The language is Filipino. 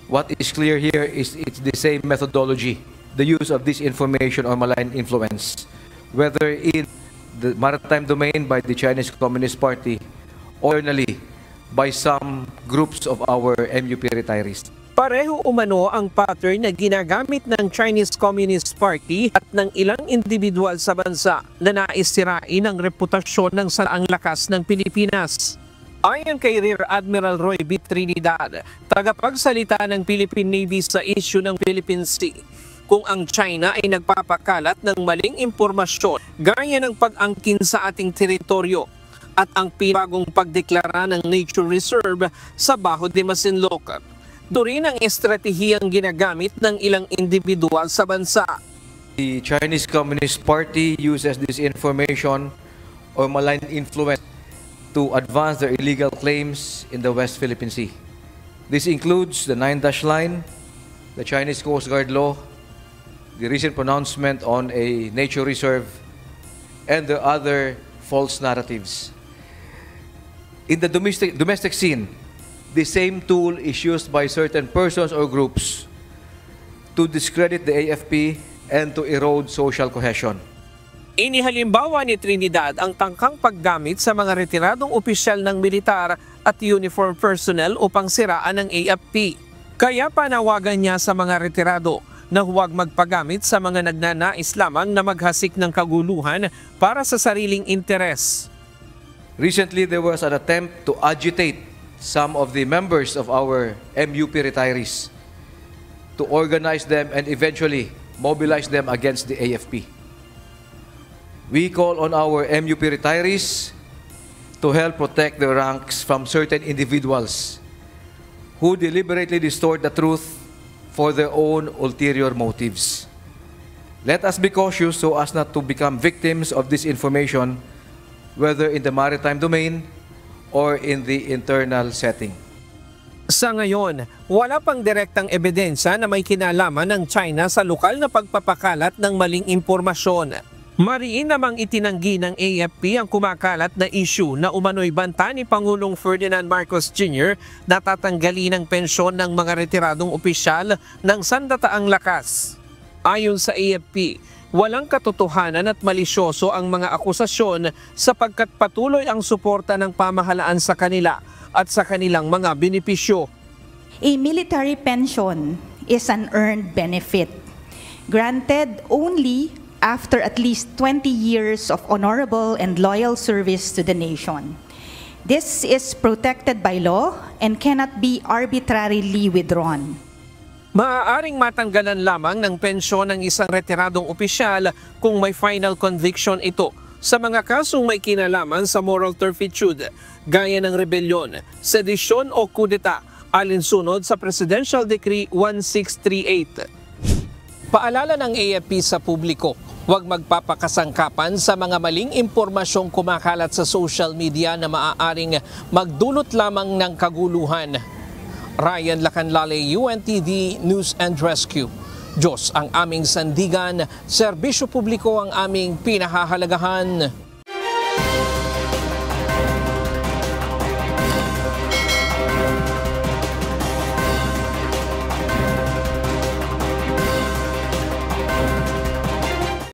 What is clear here is it's the same methodology, the use of disinformation or malign influence, whether in the maritime domain by the Chinese Communist Party or internally by some groups of our MUP retirees. Pareho umano ang pattern na ginagamit ng Chinese Communist Party at ng ilang individual sa bansa na nais sirain ang reputasyon ng sanaang lakas ng Pilipinas. Ayon kay Rear Admiral Roy B. Trinidad, tagapagsalita ng Philippine Navy sa issue ng Philippine Sea, kung ang China ay nagpapakalat ng maling impormasyon gaya ng pag-angkin sa ating teritoryo at ang pinagong pagdeklara ng Nature Reserve sa Bajo de Masinloc. Ito rin ang estratehiyang ginagamit ng ilang individual sa bansa. The Chinese Communist Party uses this information or malign influence to advance their illegal claims in the West Philippine Sea. This includes the 9-dash line, the Chinese Coast Guard law, the recent pronouncement on a nature reserve, and the other false narratives. In the domestic scene, the same tool is used by certain persons or groups to discredit the AFP and to erode social cohesion. Inihalimbawa ni Trinidad ang tangkang paggamit sa mga retiradong opisyal ng militar at uniform personnel upang siraan ng AFP. Kaya panawagan niya sa mga retirado na huwag magpagamit sa mga nagnanais lamang na maghasik ng kaguluhan para sa sariling interes. Recently, there was an attempt to agitate some of the members of our MUP retirees to organize them and eventually mobilize them against the AFP. We call on our MUP retirees to help protect their ranks from certain individuals who deliberately distort the truth for their own ulterior motives. Let us be cautious so as not to become victims of disinformation, whether in the maritime domain or in the internal setting. Sa ngayon, wala pang direktang ebidensya na may kinalaman ng China sa lokal na pagpapakalat ng maling impormasyon. Mariin namang itinanggi ng AFP ang kumakalat na issue na umano'y banta ni Pangulong Ferdinand Marcos Jr. na tatanggalin ang pensyon ng mga retiradong opisyal ng sandataang lakas. Ayon sa AFP, walang katotohanan at malisyoso ang mga akusasyon sapagkat patuloy ang suporta ng pamahalaan sa kanila at sa kanilang mga benepisyo. A military pension is an earned benefit, granted only after at least 20 years of honorable and loyal service to the nation. This is protected by law and cannot be arbitrarily withdrawn. Maaaring matanggalan lamang ng pensyon ng isang retiradong opisyal kung may final conviction ito sa mga kasong may kinalaman sa moral turpitude, gaya ng rebelyon, sedisyon o kudeta, alinsunod sa Presidential Decree 1638. Paalala ng AFP sa publiko, huwag magpapakasangkapan sa mga maling impormasyong kumakalat sa social media na maaaring magdulot lamang ng kaguluhan. Ryan Lacanlale, UNTV News and Rescue. Diyos ang aming sandigan, serbisyo publiko ang aming pinahahalagahan.